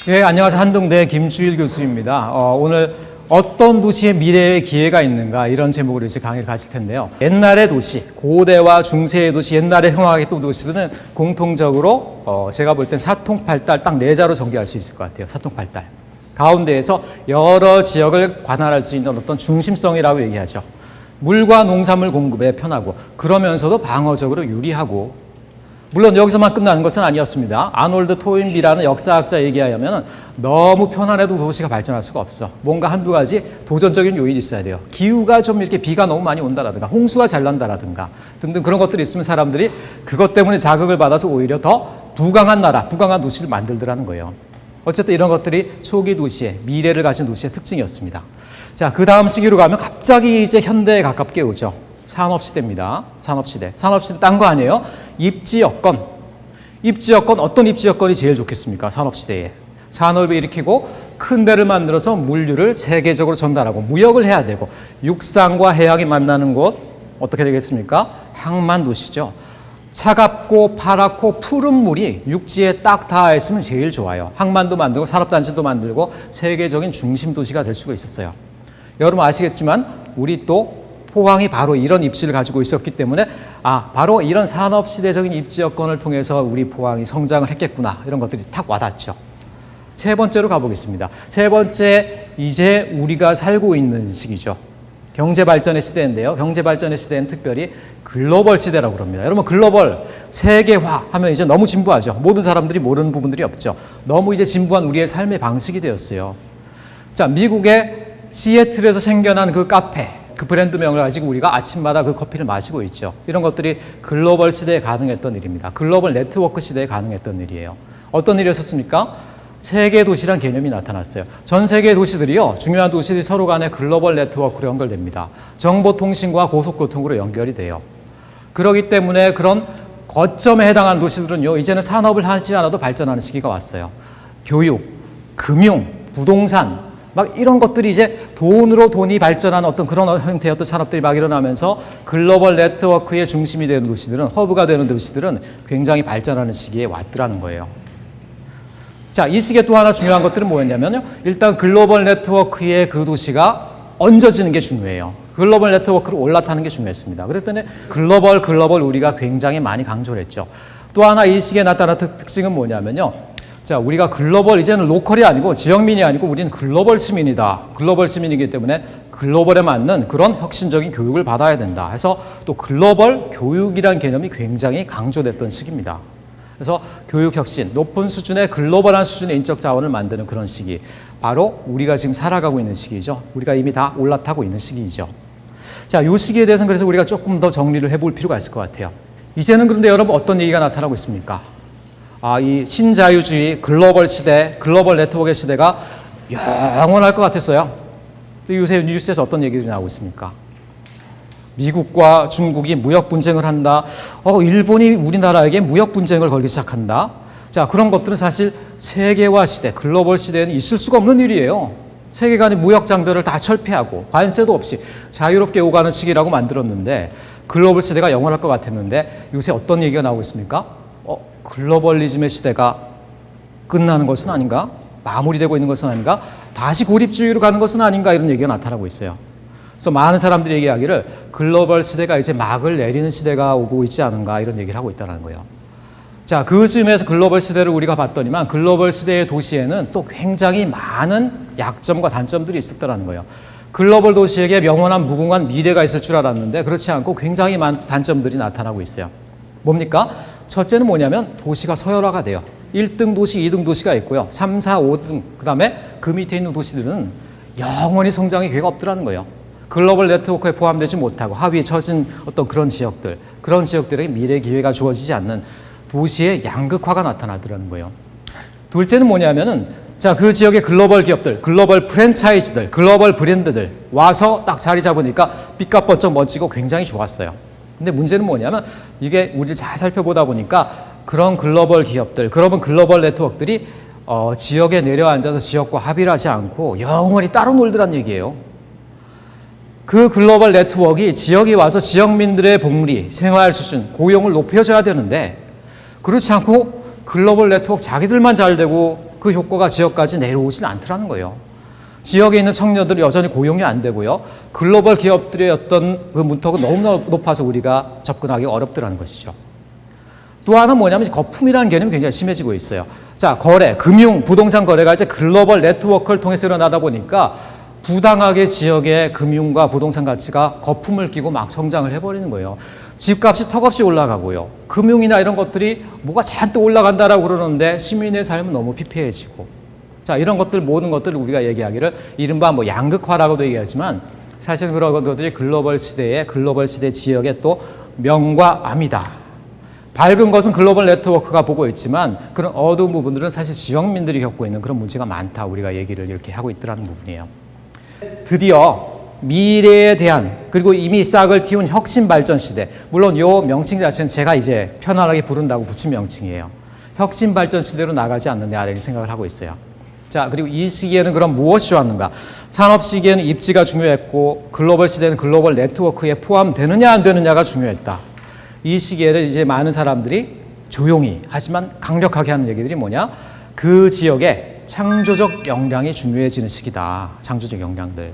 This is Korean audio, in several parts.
예, 안녕하세요. 한동대 김주일 교수입니다. 오늘 어떤 도시의 미래의 기회가 있는가 이런 제목으로 이제 강의를 가질 텐데요. 옛날의 도시, 고대와 중세의 도시, 옛날에 흥황했던 도시들은 공통적으로 제가 볼 땐 사통팔달 딱 네 자로 정리할 수 있을 것 같아요. 사통팔달. 가운데에서 여러 지역을 관할할 수 있는 어떤 중심성이라고 얘기하죠. 물과 농산물 공급에 편하고 그러면서도 방어적으로 유리하고, 물론 여기서만 끝나는 것은 아니었습니다. 아놀드 토인비라는 역사학자 얘기하면 너무 편안해도 도시가 발전할 수가 없어. 뭔가 한두 가지 도전적인 요인이 있어야 돼요. 기후가 좀 이렇게 비가 너무 많이 온다라든가 홍수가 잘 난다라든가 등등 그런 것들이 있으면 사람들이 그것 때문에 자극을 받아서 오히려 더 부강한 나라, 부강한 도시를 만들더라는 거예요. 어쨌든 이런 것들이 초기 도시의, 미래를 가진 도시의 특징이었습니다. 자, 그 다음 시기로 가면 갑자기 이제 현대에 가깝게 오죠. 산업시대입니다. 산업시대. 산업시대 딴 거 아니에요? 입지 여건. 입지 여건, 어떤 입지 여건이 제일 좋겠습니까? 산업시대에. 산업을 일으키고 큰 배를 만들어서 물류를 세계적으로 전달하고 무역을 해야 되고, 육상과 해양이 만나는 곳 어떻게 되겠습니까? 항만도시죠. 차갑고 파랗고 푸른 물이 육지에 딱 닿아 있으면 제일 좋아요. 항만도 만들고 산업단지도 만들고 세계적인 중심 도시가 될 수가 있었어요. 여러분 아시겠지만 우리 또 포항이 바로 이런 입지를 가지고 있었기 때문에 바로 이런 산업시대적인 입지 여건을 통해서 우리 포항이 성장을 했겠구나, 이런 것들이 탁 와닿죠. 세 번째로 가보겠습니다. 세 번째, 이제 우리가 살고 있는 시기죠. 경제발전의 시대인데요. 경제발전의 시대는 특별히 글로벌 시대라고 그럽니다. 여러분, 글로벌, 세계화 하면 이제 너무 진부하죠. 모든 사람들이 모르는 부분들이 없죠. 너무 이제 진부한 우리의 삶의 방식이 되었어요. 자, 미국의 시애틀에서 생겨난 그 카페, 그 브랜드명을 가지고 우리가 아침마다 그 커피를 마시고 있죠. 이런 것들이 글로벌 시대에 가능했던 일입니다. 글로벌 네트워크 시대에 가능했던 일이에요. 어떤 일이었습니까? 세계 도시란 개념이 나타났어요. 전 세계 도시들이요, 중요한 도시들이 서로 간에 글로벌 네트워크로 연결됩니다. 정보통신과 고속교통으로 연결이 돼요. 그렇기 때문에 그런 거점에 해당하는 도시들은요, 이제는 산업을 하지 않아도 발전하는 시기가 왔어요. 교육, 금융, 부동산, 막 이런 것들이 이제 돈으로 돈이 발전하는 어떤 그런 형태의 어떤 산업들이 막 일어나면서 글로벌 네트워크의 중심이 되는 도시들은, 허브가 되는 도시들은 굉장히 발전하는 시기에 왔더라는 거예요. 자, 이 시기에 또 하나 중요한 것들은 뭐였냐면요, 일단 글로벌 네트워크의 그 도시가 얹어지는 게 중요해요. 글로벌 네트워크로 올라타는 게 중요했습니다. 그렇기 때문에 글로벌 우리가 굉장히 많이 강조를 했죠. 또 하나 이 시기에 나타난 특징은 뭐냐면요, 자, 우리가 글로벌, 이제는 로컬이 아니고 지역민이 아니고 우리는 글로벌 시민이다. 글로벌 시민이기 때문에 글로벌에 맞는 그런 혁신적인 교육을 받아야 된다 해서 또 글로벌 교육이라는 개념이 굉장히 강조됐던 시기입니다. 그래서 교육 혁신, 높은 수준의 글로벌한 수준의 인적 자원을 만드는 그런 시기, 바로 우리가 지금 살아가고 있는 시기죠. 우리가 이미 다 올라타고 있는 시기이죠. 자, 이 시기에 대해서는 그래서 우리가 조금 더 정리를 해볼 필요가 있을 것 같아요. 이제는 그런데 여러분 어떤 얘기가 나타나고 있습니까? 이 신자유주의 글로벌 시대, 글로벌 네트워크의 시대가 영원할 것 같았어요. 요새 뉴스에서 어떤 얘기들이 나오고 있습니까? 미국과 중국이 무역 분쟁을 한다. 일본이 우리나라에게 무역 분쟁을 걸기 시작한다. 자, 그런 것들은 사실 세계화 시대, 글로벌 시대에는 있을 수가 없는 일이에요. 세계 간의 무역 장벽을 다 철폐하고 관세도 없이 자유롭게 오가는 시기라고 만들었는데, 글로벌 시대가 영원할 것 같았는데 요새 어떤 얘기가 나오고 있습니까? 글로벌리즘의 시대가 끝나는 것은 아닌가? 마무리되고 있는 것은 아닌가? 다시 고립주의로 가는 것은 아닌가? 이런 얘기가 나타나고 있어요. 그래서 많은 사람들이 얘기하기를 글로벌 시대가 이제 막을 내리는 시대가 오고 있지 않은가, 이런 얘기를 하고 있다는 거예요. 자, 그 즈음에서 글로벌 시대를 우리가 봤더니만 글로벌 시대의 도시에는 또 굉장히 많은 약점과 단점들이 있었다는 거예요. 글로벌 도시에게 영원한 무궁한 미래가 있을 줄 알았는데 그렇지 않고 굉장히 많은 단점들이 나타나고 있어요. 뭡니까? 첫째는 뭐냐면 도시가 서열화가 돼요. 1등 도시, 2등 도시가 있고요. 3, 4, 5등, 그 다음에 그 밑에 있는 도시들은 영원히 성장의 기회가 없더라는 거예요. 글로벌 네트워크에 포함되지 못하고 하위에 처진 어떤 그런 지역들, 그런 지역들에게 미래 기회가 주어지지 않는 도시의 양극화가 나타나더라는 거예요. 둘째는 뭐냐면은, 자, 그 지역의 글로벌 기업들, 글로벌 프랜차이즈들, 글로벌 브랜드들 와서 딱 자리 잡으니까 빛과 번쩍 멋지고 굉장히 좋았어요. 근데 문제는 뭐냐면 이게 우리를 잘 살펴보다 보니까 그런 글로벌 기업들, 그런 글로벌 네트워크들이 지역에 내려앉아서 지역과 합의를 하지 않고 영원히 따로 놀더란 얘기예요. 그 글로벌 네트워크가 지역에 와서 지역민들의 복리, 생활 수준, 고용을 높여줘야 되는데 그렇지 않고 글로벌 네트워크 자기들만 잘 되고 그 효과가 지역까지 내려오지는 않더라는 거예요. 지역에 있는 청년들은 여전히 고용이 안 되고요. 글로벌 기업들의 어떤 그 문턱은 너무나 높아서 우리가 접근하기 어렵더라는 것이죠. 또 하나는 뭐냐면 거품이라는 개념이 굉장히 심해지고 있어요. 자, 거래, 금융, 부동산 거래가 이제 글로벌 네트워크를 통해서 일어나다 보니까 부당하게 지역의 금융과 부동산 가치가 거품을 끼고 막 성장을 해버리는 거예요. 집값이 턱없이 올라가고요. 금융이나 이런 것들이 뭐가 잔뜩 올라간다라고 그러는데 시민의 삶은 너무 피폐해지고. 자, 이런 것들, 모든 것들을 우리가 얘기하기를 이른바 뭐 양극화라고도 얘기하지만 사실 그런 것들이 글로벌 시대 지역의 또 명과 암이다. 밝은 것은 글로벌 네트워크가 보고 있지만 그런 어두운 부분들은 사실 지역민들이 겪고 있는 그런 문제가 많다. 우리가 얘기를 이렇게 하고 있더라는 부분이에요. 드디어 미래에 대한 그리고 이미 싹을 틔운 혁신 발전 시대. 물론 이 명칭 자체는 제가 이제 편안하게 부른다고 붙인 명칭이에요. 혁신 발전 시대로 나가지 않느냐 이런 생각을 하고 있어요. 자, 그리고 이 시기에는 그럼 무엇이 좋았는가? 산업 시기에는 입지가 중요했고 글로벌 시대는 글로벌 네트워크에 포함되느냐 안 되느냐가 중요했다. 이 시기에는 이제 많은 사람들이 조용히 하지만 강력하게 하는 얘기들이 뭐냐? 그 지역에 창조적 역량이 중요해지는 시기다. 창조적 역량들.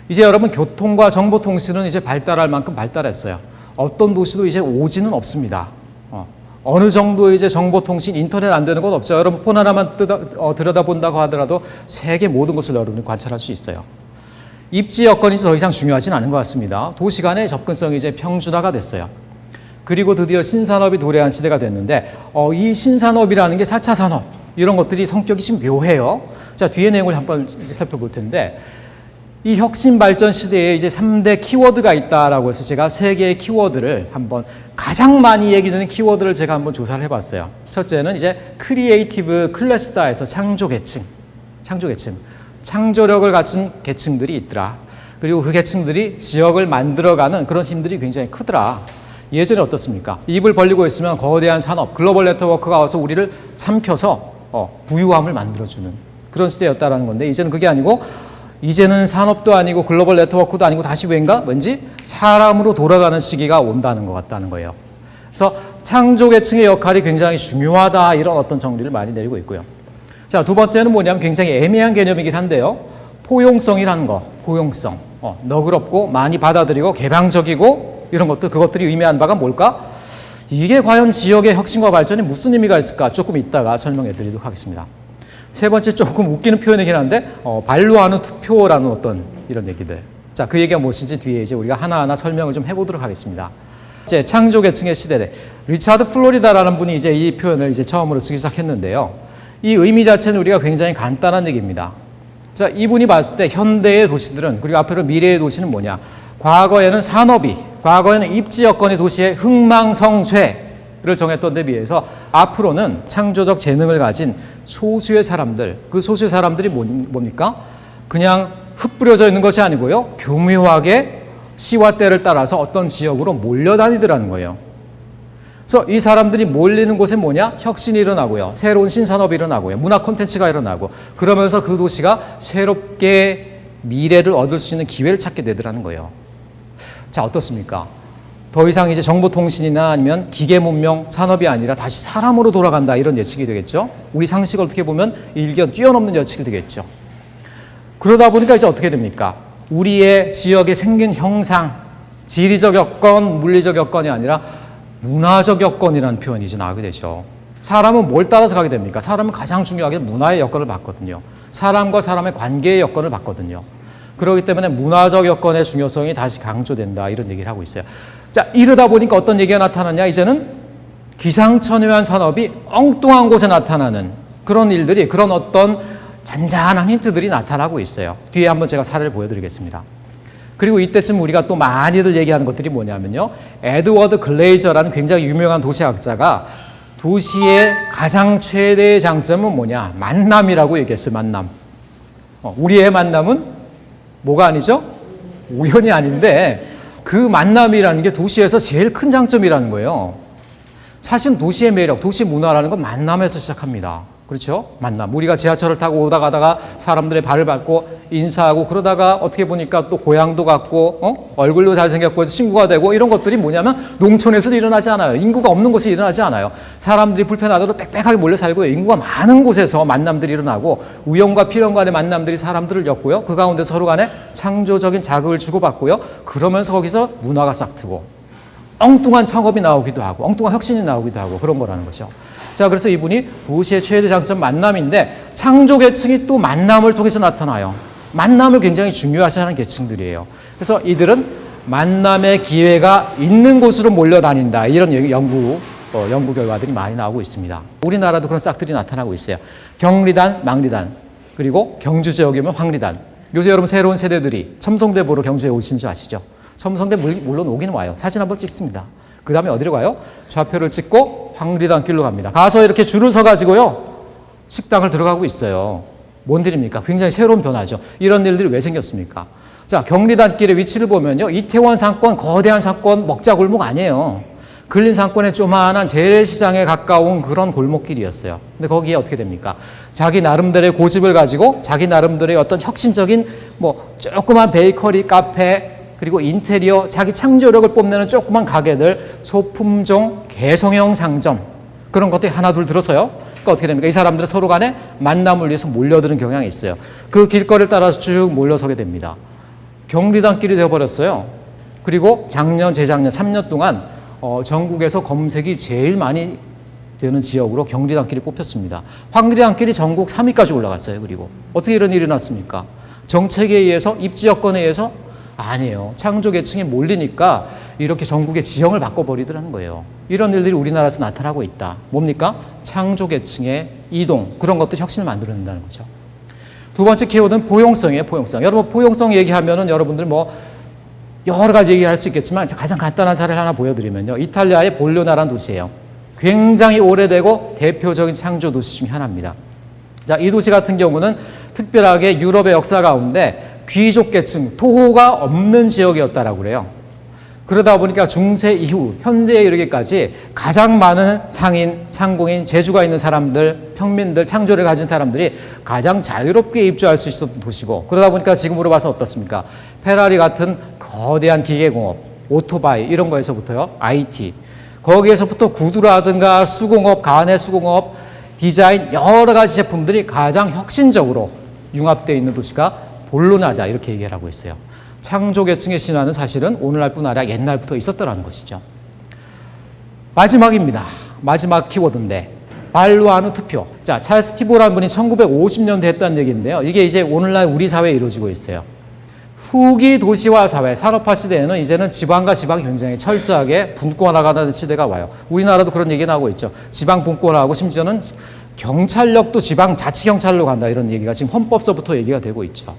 이제 여러분 교통과 정보통신은 이제 발달할 만큼 발달했어요. 어떤 도시도 이제 오지는 없습니다. 어느 정도 이제 정보통신, 인터넷 안 되는 건 없죠. 여러분 폰 하나만 들여다본다고 하더라도 세계 모든 것을 여러분이 관찰할 수 있어요. 입지 여건이 더 이상 중요하진 않은 것 같습니다. 도시 간의 접근성이 이제 평준화가 됐어요. 그리고 드디어 신산업이 도래한 시대가 됐는데 이 신산업이라는 게 4차 산업 이런 것들이 성격이 좀 묘해요. 자, 뒤에 내용을 한번 살펴볼 텐데 이 혁신 발전 시대에 이제 3대 키워드가 있다라고 해서 제가 3개의 키워드를 한번 가장 많이 얘기되는 키워드를 제가 한번 조사를 해봤어요. 첫째는 이제 크리에이티브 클래스다에서 창조 계층, 창조력을 갖춘 계층들이 있더라. 그리고 그 계층들이 지역을 만들어가는 그런 힘들이 굉장히 크더라. 예전에 어떻습니까? 입을 벌리고 있으면 거대한 산업, 글로벌 네트워크가 와서 우리를 삼켜서 부유함을 만들어주는 그런 시대였다라는 건데 이제는 그게 아니고 이제는 산업도 아니고 글로벌 네트워크도 아니고 다시 왠지 사람으로 돌아가는 시기가 온다는 것 같다는 거예요. 그래서 창조계층의 역할이 굉장히 중요하다 이런 어떤 정리를 많이 내리고 있고요. 자, 두 번째는 뭐냐면 굉장히 애매한 개념이긴 한데요. 포용성이라는 거, 포용성. 너그럽고 많이 받아들이고 개방적이고 이런 것들, 그것들이 의미하는 바가 뭘까? 이게 과연 지역의 혁신과 발전에 무슨 의미가 있을까? 조금 이따가 설명해 드리도록 하겠습니다. 세 번째 조금 웃기는 표현이긴 한데 발로 하는 투표라는 어떤 이런 얘기들. 자, 그 얘기가 무엇인지 뒤에 이제 우리가 하나하나 설명을 좀 해보도록 하겠습니다. 이제 창조계층의 시대. 리차드 플로리다라는 분이 이제 이 표현을 이제 처음으로 쓰기 시작했는데요. 이 의미 자체는 우리가 굉장히 간단한 얘기입니다. 자, 이분이 봤을 때 현대의 도시들은 그리고 앞으로 미래의 도시는 뭐냐? 과거에는 산업이, 과거에는 입지 여건의 도시의 흥망성쇠를 정했던 데 비해서 앞으로는 창조적 재능을 가진 소수의 사람들, 그 소수의 사람들이 뭡니까? 그냥 흩뿌려져 있는 것이 아니고요. 교묘하게 시와 때를 따라서 어떤 지역으로 몰려다니더라는 거예요. 그래서 이 사람들이 몰리는 곳에 뭐냐? 혁신이 일어나고요. 새로운 신산업이 일어나고요. 문화 콘텐츠가 일어나고 그러면서 그 도시가 새롭게 미래를 얻을 수 있는 기회를 찾게 되더라는 거예요. 자, 어떻습니까? 더 이상 이제 정보통신이나 아니면 기계문명 산업이 아니라 다시 사람으로 돌아간다 이런 예측이 되겠죠. 우리 상식을 어떻게 보면 일견 뛰어넘는 예측이 되겠죠. 그러다 보니까 이제 어떻게 됩니까? 우리의 지역의 생긴 형상, 지리적 여건, 물리적 여건이 아니라 문화적 여건이라는 표현이 이제 나오게 되죠. 사람은 뭘 따라서 가게 됩니까? 사람은 가장 중요하게 문화의 여건을 받거든요. 사람과 사람의 관계의 여건을 받거든요. 그렇기 때문에 문화적 여건의 중요성이 다시 강조된다 이런 얘기를 하고 있어요. 자, 이러다 보니까 어떤 얘기가 나타나냐? 이제는 기상천외한 산업이 엉뚱한 곳에 나타나는 그런 일들이, 그런 어떤 잔잔한 힌트들이 나타나고 있어요. 뒤에 한번 제가 사례를 보여드리겠습니다. 그리고 이때쯤 우리가 또 많이들 얘기하는 것들이 뭐냐면요. 에드워드 글레이저라는 굉장히 유명한 도시학자가 도시의 가장 최대의 장점은 뭐냐? 만남이라고 얘기했어요. 만남. 우리의 만남은 뭐가 아니죠? 우연이 아닌데 그 만남이라는 게 도시에서 제일 큰 장점이라는 거예요. 사실 도시의 매력, 도시 문화라는 건 만남에서 시작합니다. 그렇죠? 만남. 우리가 지하철을 타고 오다 가다가 사람들의 발을 밟고 인사하고 그러다가 어떻게 보니까 또 고향도 같고 얼굴도 잘생겼고 해서 친구가 되고 이런 것들이 뭐냐면 농촌에서도 일어나지 않아요. 인구가 없는 곳에 일어나지 않아요. 사람들이 불편하더라도 빽빽하게 몰려 살고요. 인구가 많은 곳에서 만남들이 일어나고 우연과 필연 간의 만남들이 사람들을 엮고요. 그 가운데 서로 간에 창조적인 자극을 주고받고요. 그러면서 거기서 문화가 싹트고 엉뚱한 창업이 나오기도 하고 엉뚱한 혁신이 나오기도 하고 그런 거라는 거죠. 자, 그래서 이분이 도시의 최대 장점 만남인데 창조 계층이 또 만남을 통해서 나타나요. 만남을 굉장히 중요시하는 계층들이에요. 그래서 이들은 만남의 기회가 있는 곳으로 몰려다닌다. 이런 연구 결과들이 많이 나오고 있습니다. 우리나라도 그런 싹들이 나타나고 있어요. 경리단, 망리단, 그리고 경주 지역에 오면 황리단. 요새 여러분 새로운 세대들이 첨성대 보러 경주에 오신 줄 아시죠? 첨성대 물론 오기는 와요. 사진 한번 찍습니다. 그 다음에 어디로 가요? 좌표를 찍고 황리단 길로 갑니다. 가서 이렇게 줄을 서가지고요. 식당을 들어가고 있어요. 뭔 일입니까? 굉장히 새로운 변화죠. 이런 일들이 왜 생겼습니까? 자, 경리단 길의 위치를 보면요. 이태원 상권, 거대한 상권, 먹자골목 아니에요. 근린 상권의 조만한 재래시장에 가까운 그런 골목길이었어요. 근데 거기에 어떻게 됩니까? 자기 나름대로의 고집을 가지고 자기 나름대로의 어떤 혁신적인 조그만 베이커리, 카페, 그리고 인테리어, 자기 창조력을 뽐내는 조그만 가게들, 소품종, 개성형 상점 그런 것들이 하나둘 들어서요. 그러니까 어떻게 됩니까? 이 사람들은 서로 간에 만남을 위해서 몰려드는 경향이 있어요. 그 길거리를 따라서 쭉 몰려서게 됩니다. 경리단길이 되어버렸어요. 그리고 작년, 재작년 3년 동안 전국에서 검색이 제일 많이 되는 지역으로 경리단길이 뽑혔습니다. 황리단길이 전국 3위까지 올라갔어요. 그리고 어떻게 이런 일이 났습니까? 정책에 의해서, 입지 여건에 의해서? 아니에요. 창조계층이 몰리니까 이렇게 전국의 지형을 바꿔버리더라는 거예요. 이런 일들이 우리나라에서 나타나고 있다. 뭡니까? 창조계층의 이동, 그런 것들이 혁신을 만들어낸다는 거죠. 두 번째 키워드는 포용성이에요. 포용성. 여러분 포용성 얘기하면은 여러분들 여러 가지 얘기할 수 있겠지만 가장 간단한 사례를 하나 보여드리면요. 이탈리아의 볼로나라는 도시예요. 굉장히 오래되고 대표적인 창조 도시 중 하나입니다. 자, 이 도시 같은 경우는 특별하게 유럽의 역사 가운데 귀족계층, 토호가 없는 지역이었다라고 그래요. 그러다 보니까 중세 이후 현재에 이르기까지 가장 많은 상인, 상공인, 재주가 있는 사람들, 평민들, 창조를 가진 사람들이 가장 자유롭게 입주할 수 있었던 도시고, 그러다 보니까 지금으로 봐서 어떻습니까? 페라리 같은 거대한 기계공업, 오토바이 이런 거에서부터요, IT, 거기에서부터 구두라든가 수공업, 가내 수공업, 디자인 여러 가지 제품들이 가장 혁신적으로 융합되어 있는 도시가 볼로나다 이렇게 얘기를 하고 있어요. 창조계층의 신화는 사실은 오늘날뿐 아니라 옛날부터 있었더라는 것이죠. 마지막입니다. 마지막 키워드인데 발로하는 투표. 자, 찰스 티보라는 분이 1950년대 했다는 얘기인데요. 이게 이제 오늘날 우리 사회에 이루어지고 있어요. 후기 도시화 사회, 산업화 시대에는 이제는 지방과 지방이 굉장히 철저하게 분권화가는 시대가 와요. 우리나라도 그런 얘기 나오고 있죠. 지방 분권화하고 심지어는 경찰력도 지방 자치경찰로 간다 이런 얘기가 지금 헌법서부터 얘기가 되고 있죠.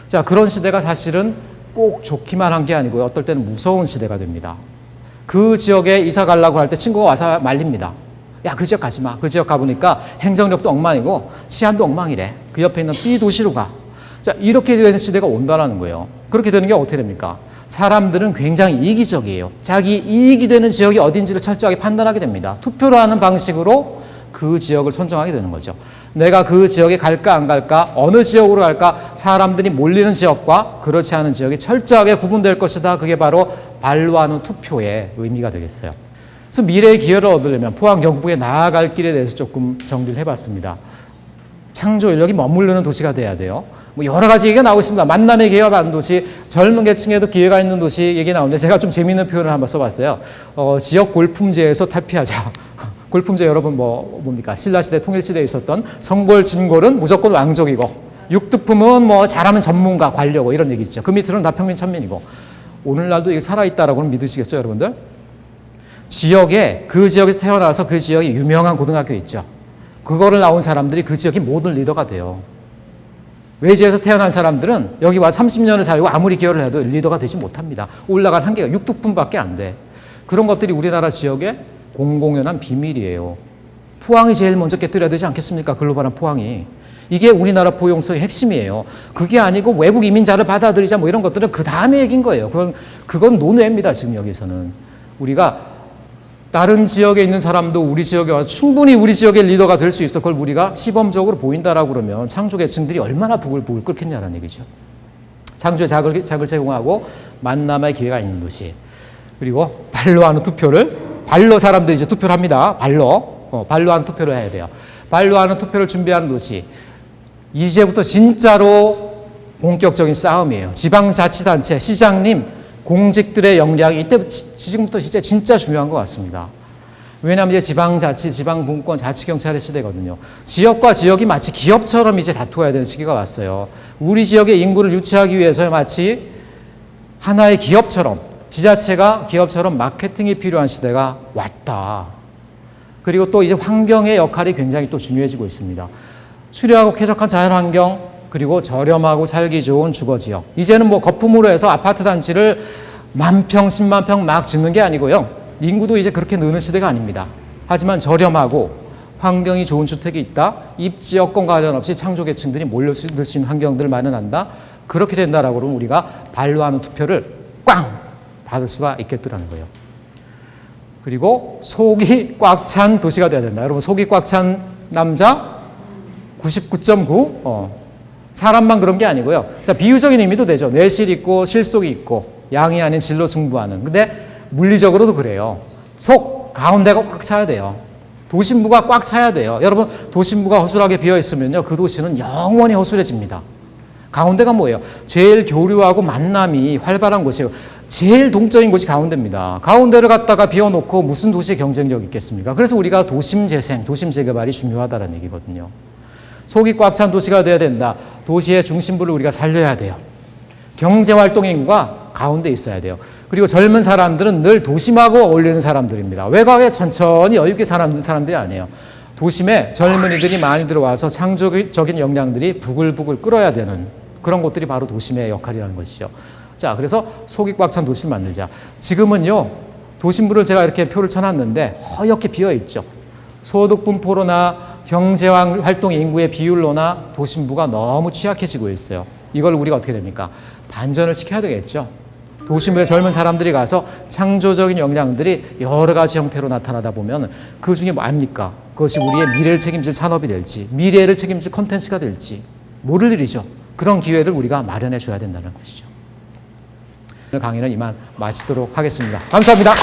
자, 그런 시대가 사실은 꼭 좋기만 한 게 아니고요. 어떨 때는 무서운 시대가 됩니다. 그 지역에 이사 가려고 할 때 친구가 와서 말립니다. 야, 그 지역 가지 마. 그 지역 가보니까 행정력도 엉망이고 치안도 엉망이래. 그 옆에 있는 B 도시로 가. 자, 이렇게 되는 시대가 온다라는 거예요. 그렇게 되는 게 어떻게 됩니까? 사람들은 굉장히 이기적이에요. 자기 이익이 되는 지역이 어딘지를 철저하게 판단하게 됩니다. 투표를 하는 방식으로 그 지역을 선정하게 되는 거죠. 내가 그 지역에 갈까 안 갈까, 어느 지역으로 갈까, 사람들이 몰리는 지역과 그렇지 않은 지역이 철저하게 구분될 것이다. 그게 바로 발로하는 투표의 의미가 되겠어요. 그래서 미래의 기회를 얻으려면 포항 경북에 나아갈 길에 대해서 조금 정리를 해봤습니다. 창조 인력이 머무르는 도시가 돼야 돼요. 여러 가지 얘기가 나오고 있습니다. 만남의 기회가 많은 도시, 젊은 계층에도 기회가 있는 도시 얘기 나오는데 제가 좀 재미있는 표현을 한번 써봤어요. 지역 골품제에서 탈피하자. 골품제 여러분 뭡니까? 신라시대 통일시대에 있었던 성골, 진골은 무조건 왕족이고 육두품은 잘하면 전문가, 관료고 이런 얘기 있죠. 그 밑으로는 다 평민, 천민이고. 오늘날도 이게 살아있다라고는 믿으시겠어요, 여러분들? 그 지역에서 태어나서 그 지역에 유명한 고등학교 있죠. 그거를 나온 사람들이 그 지역의 모든 리더가 돼요. 외지에서 태어난 사람들은 여기 와 30년을 살고 아무리 기여를 해도 리더가 되지 못합니다. 올라간 한계가 육두품밖에 안 돼. 그런 것들이 우리나라 지역의 공공연한 비밀이에요. 포항이 제일 먼저 깨뜨려야 되지 않겠습니까? 글로벌한 포항이. 이게 우리나라 포용성의 핵심이에요. 그게 아니고 외국 이민자를 받아들이자 이런 것들은 그 다음에 얘기인 거예요. 그건 논외입니다. 지금 여기서는. 우리가 다른 지역에 있는 사람도 우리 지역에 와서 충분히 우리 지역의 리더가 될 수 있어. 그걸 우리가 시범적으로 보인다라고 그러면 창조계층들이 얼마나 북을 끓겠냐는 얘기죠. 창조의 작을 제공하고 만남의 기회가 있는 도시. 그리고 발로 하는 투표를, 발로 사람들이 이제 투표를 합니다. 발로 하는 투표를 해야 돼요. 발로 하는 투표를 준비하는 도시. 이제부터 진짜로 본격적인 싸움이에요. 지방자치단체, 시장님, 공직들의 역량이 이때 지금부터 진짜 중요한 것 같습니다. 왜냐하면 이제 지방자치, 지방분권, 자치경찰의 시대거든요. 지역과 지역이 마치 기업처럼 이제 다투어야 되는 시기가 왔어요. 우리 지역의 인구를 유치하기 위해서 마치 하나의 기업처럼, 지자체가 기업처럼 마케팅이 필요한 시대가 왔다. 그리고 또 이제 환경의 역할이 굉장히 또 중요해지고 있습니다. 수려하고 쾌적한 자연환경, 그리고 저렴하고 살기 좋은 주거지역. 이제는 뭐 거품으로 해서 아파트 단지를 10,000평, 100,000평 막 짓는 게 아니고요. 인구도 이제 그렇게 느는 시대가 아닙니다. 하지만 저렴하고 환경이 좋은 주택이 있다. 입지 여건 관련 없이 창조계층들이 몰려들 수 있는 환경들을 마련한다. 그렇게 된다라고 그러면 우리가 발로 하는 투표를 꽝 받을 수가 있겠더라는 거예요. 그리고 속이 꽉 찬 도시가 돼야 된다. 여러분, 속이 꽉 찬 남자 99.9. 사람만 그런 게 아니고요. 자, 비유적인 의미도 되죠. 내실 있고 실속이 있고 양이 아닌 질로 승부하는. 근데 물리적으로도 그래요. 속 가운데가 꽉 차야 돼요. 도심부가 꽉 차야 돼요. 여러분, 도심부가 허술하게 비어 있으면요, 그 도시는 영원히 허술해집니다. 가운데가 뭐예요? 제일 교류하고 만남이 활발한 곳이에요. 제일 동적인 곳이 가운데입니다. 가운데를 갖다가 비워놓고 무슨 도시의 경쟁력이 있겠습니까? 그래서 우리가 도심 재생, 도심 재개발이 중요하다는 얘기거든요. 속이 꽉 찬 도시가 돼야 된다. 도시의 중심부를 우리가 살려야 돼요. 경제활동인과 가운데 있어야 돼요. 그리고 젊은 사람들은 늘 도심하고 어울리는 사람들입니다. 외곽에 천천히 여유있게 사는 사람들이 아니에요. 도심에 젊은이들이 많이 들어와서 창조적인 역량들이 부글부글 끓어야 되는 그런 것들이 바로 도심의 역할이라는 것이죠. 자, 그래서 속이 꽉 찬 도시를 만들자. 지금은요, 도심부를 제가 이렇게 표를 쳐놨는데 허옇게 비어있죠. 소득 분포로나 경제활동 인구의 비율로나 도심부가 너무 취약해지고 있어요. 이걸 우리가 어떻게 됩니까? 반전을 시켜야 되겠죠. 도심부에 젊은 사람들이 가서 창조적인 역량들이 여러 가지 형태로 나타나다 보면 그 중에 뭐 아닙니까? 그것이 우리의 미래를 책임질 산업이 될지, 미래를 책임질 콘텐츠가 될지 모를 일이죠. 그런 기회를 우리가 마련해 줘야 된다는 것이죠. 오늘 강의는 이만 마치도록 하겠습니다. 감사합니다.